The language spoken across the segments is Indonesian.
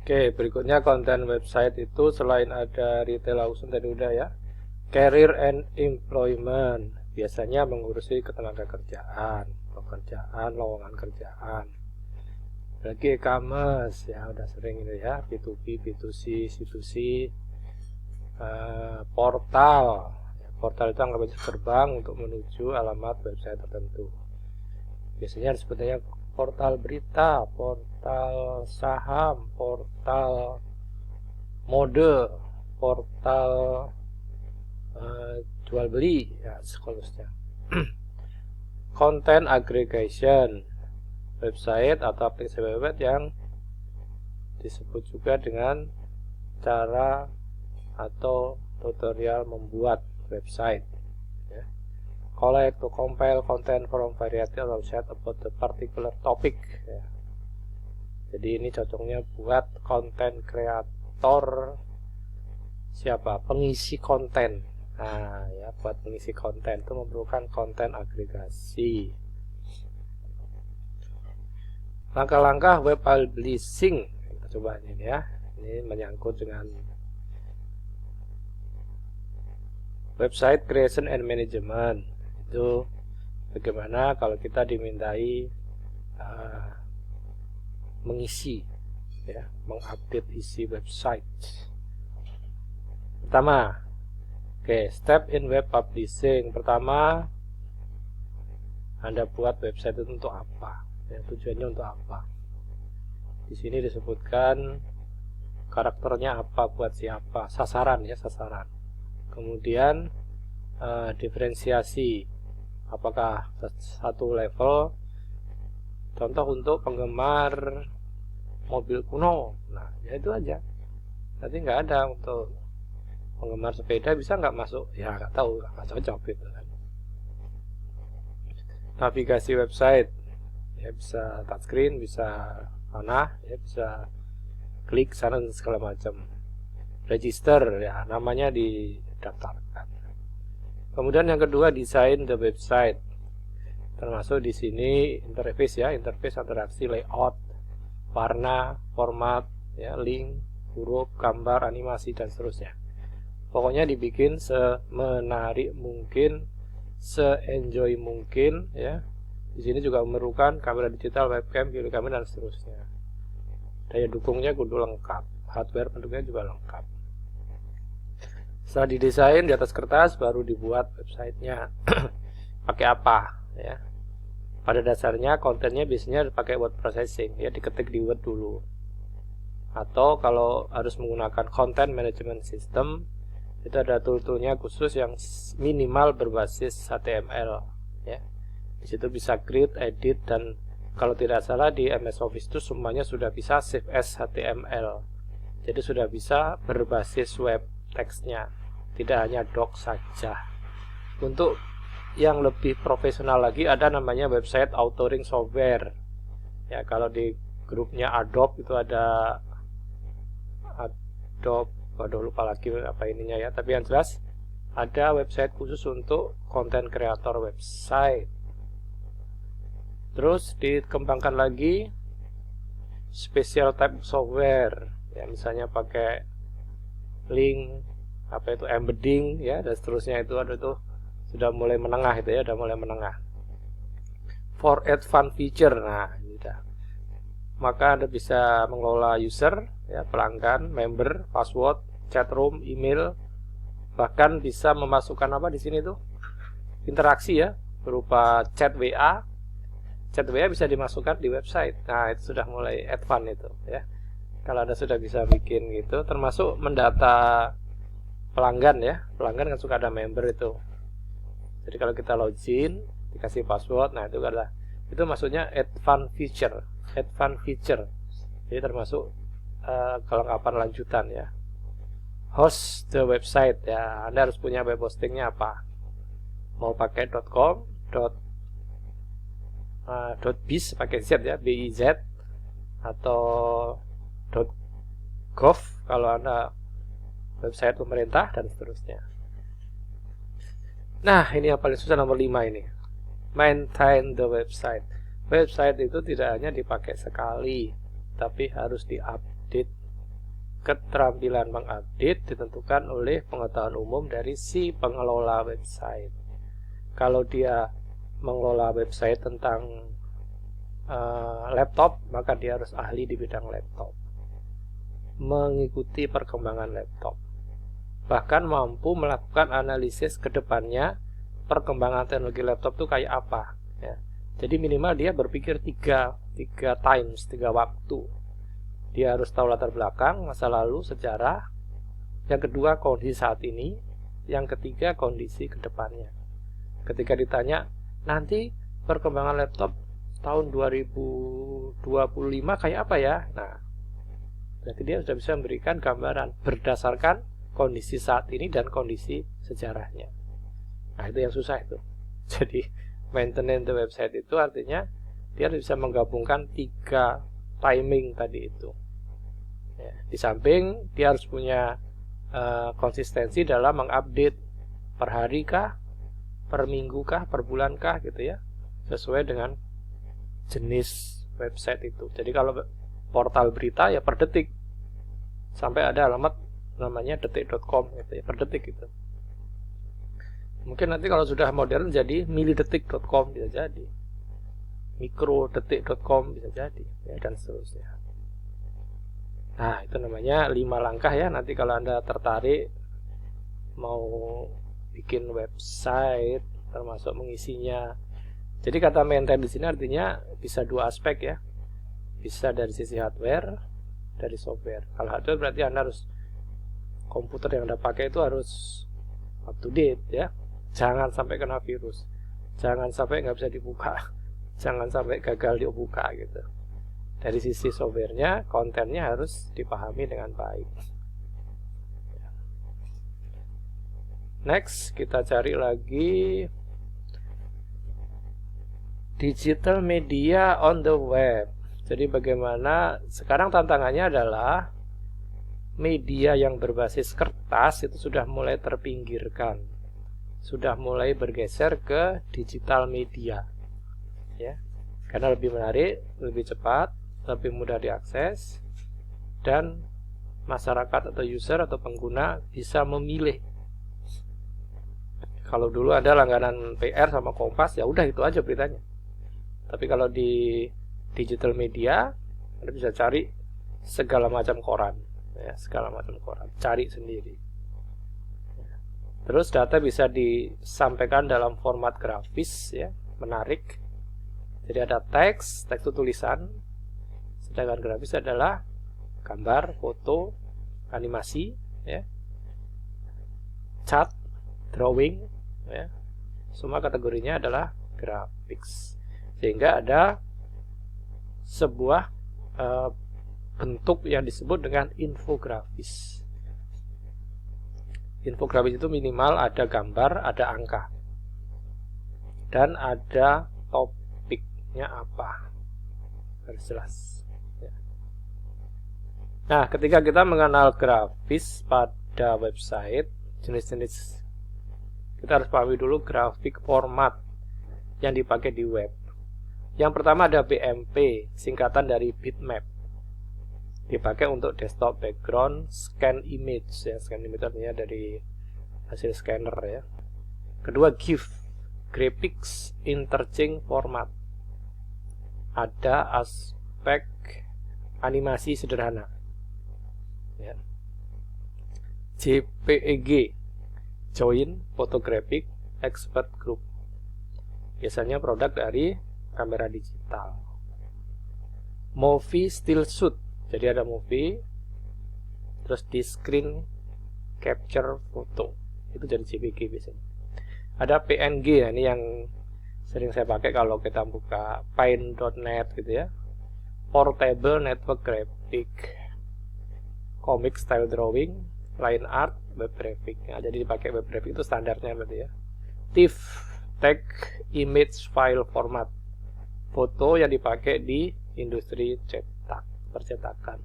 Oke, berikutnya konten website itu selain ada retail auction tadi udah ya. Career and employment, biasanya mengurusi ketenaga kerjaan, pekerjaan, lowongan kerjaan. Lagi e-commerce ya udah sering ini ya, B2B, B2C, C2C, portal. Portal itu anggapannya gerbang untuk menuju alamat website tertentu. Biasanya disebutnya portal berita, portal saham, portal mode, portal jual beli ya seterusnya. Content aggregation, website atau aplikasi web yang disebut juga dengan cara atau tutorial membuat website ya. Collect to compile content from variety of website about the particular topic ya. Jadi ini cocoknya buat konten kreator, siapa? Pengisi konten. Nah, ya buat pengisi konten itu memerlukan konten agregasi. Langkah-langkah web publishing. Kita coba ini ya. Ini menyangkut dengan website creation and management. Itu bagaimana kalau kita dimintai mengisi ya, mengupdate isi website. Pertama, step in web publishing. Pertama, Anda buat website itu untuk apa? Ya, tujuannya untuk apa? Di sini disebutkan karakternya apa, buat siapa, sasaran ya, sasaran. Kemudian diferensiasi, apakah satu level, contoh untuk penggemar mobil kuno. Nah, ya itu aja. Nanti nggak ada untuk penggemar sepeda, bisa nggak masuk? Ya nggak tahu, nggak cocok gitu kan. Navigasi website, ya bisa touchscreen, bisa panah, ya bisa klik sana dan segala macam. Register, ya namanya didaftarkan. Kemudian yang kedua, desain the website, termasuk di sini interface ya, interface, interaksi, layout, warna, format, ya link, huruf, gambar, animasi dan seterusnya. Pokoknya dibikin semenarik mungkin, se-enjoy mungkin ya. Di sini juga memerlukan kamera digital, webcam, video kamera dan seterusnya. Daya dukungnya kudu lengkap, hardware pendukungnya juga lengkap. Setelah didesain di atas kertas, baru dibuat websitenya. Pakai apa ya? Pada dasarnya kontennya biasanya pakai word processing ya, diketik di Word dulu. Atau kalau harus menggunakan content management system, itu ada tool-toolnya khusus yang minimal berbasis HTML ya. Di situ bisa create, edit, dan kalau tidak salah di MS Office itu semuanya sudah bisa save as HTML. Jadi sudah bisa berbasis web teksnya, tidak hanya doc saja. Untuk yang lebih profesional lagi ada namanya website authoring software. Ya, kalau di grupnya Adobe itu ada Adobe, waduh lupa lagi apa ininya ya, tapi yang jelas ada website khusus untuk content creator website. Terus dikembangkan lagi special type software ya, misalnya pakai link, apa itu embedding ya, dan seterusnya. Itu ada tuh sudah mulai menengah itu ya, sudah mulai menengah. For advanced feature, nah ini dah. Maka Anda bisa mengelola user ya, pelanggan, member, password, chat room, email, bahkan bisa memasukkan apa di sini tuh, interaksi ya, berupa chat WA. Chat WA bisa dimasukkan di website. Nah, itu sudah mulai advance itu ya. Kalau Anda sudah bisa bikin gitu, termasuk mendata pelanggan ya. Pelanggan kan suka ada member itu. Jadi kalau kita login, dikasih password, nah itu adalah, itu maksudnya advanced feature. Advanced feature. Jadi termasuk kelengkapan lanjutan ya. Host the website ya. Anda harus punya web hostingnya apa? Mau pakai .com, .biz pakai Z ya, BIZ, atau .gov kalau Anda website pemerintah dan seterusnya. Nah, ini yang paling susah, nomor 5 ini. Maintain the website. Website itu tidak hanya dipakai sekali, tapi harus diupdate keterampilan mengupdate ditentukan oleh pengetahuan umum dari si pengelola website. Kalau dia mengelola website tentang laptop, maka dia harus ahli di bidang laptop, mengikuti perkembangan laptop, bahkan mampu melakukan analisis ke depannya perkembangan teknologi laptop itu kayak apa ya. Jadi minimal dia berpikir tiga waktu. Dia harus tahu latar belakang, masa lalu, sejarah. Yang kedua, kondisi saat ini. Yang ketiga, kondisi kedepannya. Ketika ditanya, nanti perkembangan laptop tahun 2025 kayak apa ya? Nah, berarti dia sudah bisa memberikan gambaran berdasarkan kondisi saat ini dan kondisi sejarahnya. Nah, itu yang susah itu. Jadi, maintenance website itu artinya dia bisa menggabungkan 3 timing tadi itu. Ya, di samping dia harus punya konsistensi dalam mengupdate per hari kah, per minggu kah, per bulan kah gitu ya, sesuai dengan jenis website itu. Jadi kalau portal berita ya per detik, sampai ada alamat namanya detik.com gitu ya, per detik gitu. Mungkin nanti kalau sudah modern jadi milidetik.com bisa jadi, mikrodetik.com bisa jadi ya, dan seterusnya. Nah, itu namanya 5 langkah ya. Nanti kalau Anda tertarik mau bikin website termasuk mengisinya. Jadi kata maintain di sini artinya bisa 2 aspek ya. Bisa dari sisi hardware, dari software. Kalau hardware berarti Anda harus komputer yang Anda pakai itu harus up to date ya. Jangan sampai kena virus. Jangan sampai nggak bisa dibuka. Jangan sampai gagal dibuka gitu. Dari sisi softwarenya, kontennya harus dipahami dengan baik. Next, kita cari lagi digital media on the web. Jadi bagaimana sekarang tantangannya adalah media yang berbasis kertas itu sudah mulai terpinggirkan. Sudah mulai bergeser ke digital media. Ya. Karena lebih menarik, lebih cepat, lebih mudah diakses, dan masyarakat atau user atau pengguna bisa memilih. Kalau dulu ada langganan PR sama Kompas, ya udah itu aja beritanya. Tapi kalau di digital media, Anda bisa cari segala macam koran, ya, segala macam koran, cari sendiri. Terus data bisa disampaikan dalam format grafis, ya, menarik. Jadi ada teks itu tulisan. Sedangkan grafis adalah gambar, foto, animasi, ya, chart, drawing, ya. Semua kategorinya adalah graphics. Sehingga ada sebuah bentuk yang disebut dengan infografis. Infografis itu minimal ada gambar, ada angka, dan ada topiknya apa, harus jelas. Nah, ketika kita mengenal grafis pada website, jenis-jenis, kita harus pahami dulu grafik format yang dipakai di web. Yang pertama ada BMP, singkatan dari bitmap. Dipakai untuk desktop background, scan image, ya, scan image artinya dari hasil scanner ya. Kedua GIF, graphics interchanging format. Ada aspek animasi sederhana. Ya. JPEG, Joint Photographic Expert Group. Biasanya produk dari kamera digital. Movie Still Shoot, jadi ada movie, terus di screen capture foto, itu dari JPG biasanya. Ada PNG, ya, ini yang sering saya pakai kalau kita buka paint.net gitu ya. Portable Network Graphic, Comic Style Drawing, Line Art, Web Graphic. Nah, jadi dipakai web graphic itu standarnya berarti ya. TIFF, Tag Image File Format, foto yang dipakai di industri percetakan.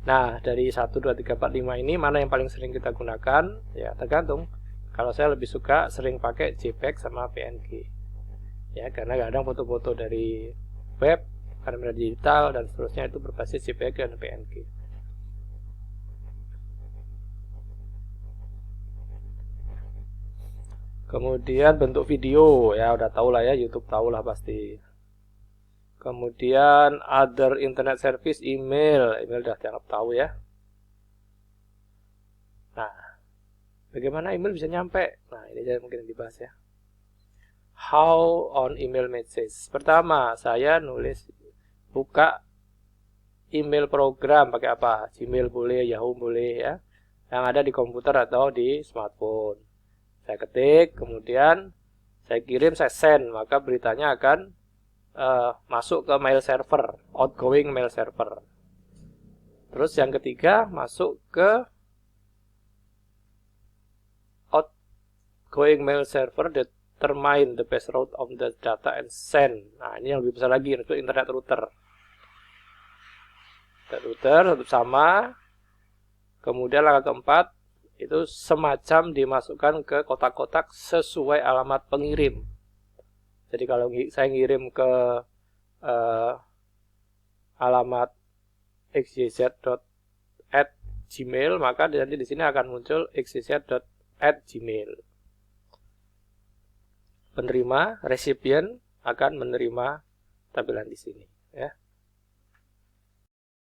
Nah, dari 1, 2, 3, 4, 5 ini mana yang paling sering kita gunakan? Ya, tergantung. Kalau saya lebih suka sering pakai JPEG sama PNG. Ya, karena kadang foto-foto dari web, kamera digital dan seterusnya itu berbasis JPEG dan PNG. Kemudian bentuk video, ya udah tahu lah ya, YouTube tahu lah pasti. Kemudian other internet service, email udah dianggap tahu ya. Nah, bagaimana email bisa nyampe? Nah, ini aja mungkin dibahas ya. How on email message. Pertama, saya nulis buka email program pakai apa? Gmail boleh, Yahoo boleh ya. Yang ada di komputer atau di smartphone. Saya ketik, kemudian saya kirim, saya send, maka beritanya akan masuk ke mail server, outgoing mail server. Terus yang ketiga, masuk ke outgoing mail server, determine the best route of the data and send. Nah, ini yang lebih besar lagi, untuk internet router. Router tetap sama. Kemudian langkah keempat, itu semacam dimasukkan ke kotak-kotak sesuai alamat pengirim. Jadi kalau saya ngirim ke alamat xyz.@gmail, maka nanti di sini akan muncul xyz.@gmail. Penerima, recipient akan menerima tampilan di sini, ya.